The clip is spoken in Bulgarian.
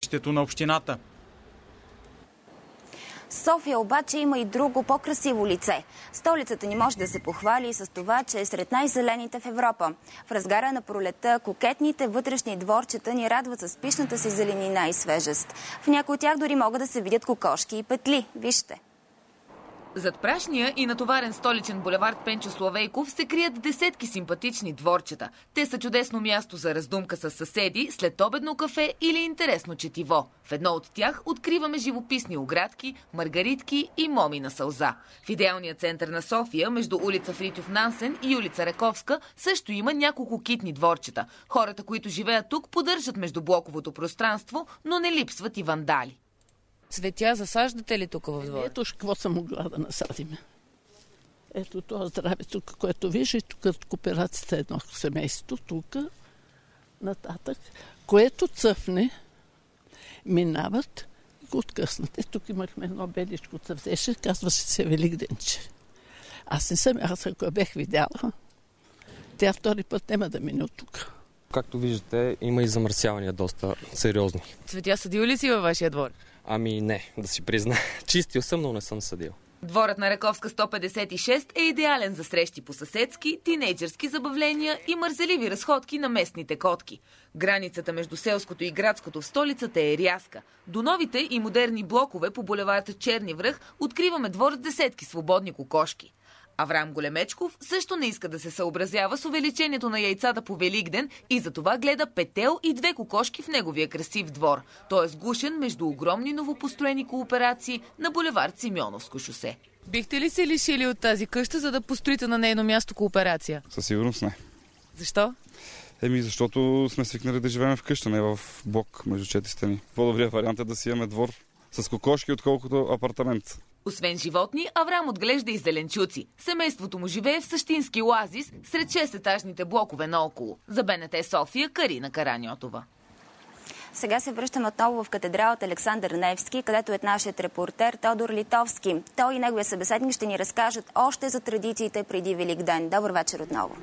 жилището на общината. София обаче има и друго по-красиво лице. Столицата ни може да се похвали с това, че е сред най-зелените в Европа. В разгара на пролета кокетните вътрешни дворчета ни радват с пишната си зеленина и свежест. В някои от тях дори могат да се видят кокошки и петли. Вижте! Зад прашния и натоварен столичен булевард Пенчо Славейков се крият десетки симпатични дворчета. Те са чудесно място за раздумка с съседи, след обедно кафе или интересно четиво. В едно от тях откриваме живописни оградки, маргаритки и моми на сълза. В идеалния център на София, между улица Фритьоф Нансен и улица Раковска, също има няколко китни дворчета. Хората, които живеят тук, поддържат междублоковото пространство, но не липсват и вандали. Цветя засаждате ли тук в двора? Ето какво съм могла да насадим. Ето това здраве тук, което вижда, тук кооперацията е едно семейство, тук нататък, което цъфне, минават и го откъснат. Тук имахме едно беличко цъфтеше, казваше се Великденче. Аз ако бях видяла, тя втори път няма да мине от тук. Както виждате, има и замърсявания доста сериозни. Цветя съдил ли си във вашия двор? Ами не, да си призна. Чистил съм, но не съм съдил. Дворът на Раковска 156 е идеален за срещи по съседски, тинейджърски забавления и мързеливи разходки на местните котки. Границата между селското и градското в столицата е рязка. До новите и модерни блокове по булеварда Черни връх откриваме двор с десетки свободни кокошки. Аврам Големечков също не иска да се съобразява с увеличението на яйцата по Великден и затова гледа петел и 2 кокошки в неговия красив двор. Той е сгушен между огромни новопостроени кооперации на булевард Симеоновско шосе. Бихте ли се лишили от тази къща, за да построите на нейно място кооперация? Със сигурност не. Защо? Защото сме свикнали да живеем в къща, не в блок между 4 стени. По-добрият вариант е да си имаме двор с кокошки, отколкото апартамент. Освен животни, Аврам отглежда и зеленчуци. Семейството му живее в същински оазис сред 6-етажните блокове наоколо. За БНТ София, Карина Караньотова. Сега се връщаме отново в катедралата Александър Невски, където е нашият репортер Тодор Литовски. Той и неговия събеседник ще ни разкажат още за традициите преди Великден. Добър вечер отново.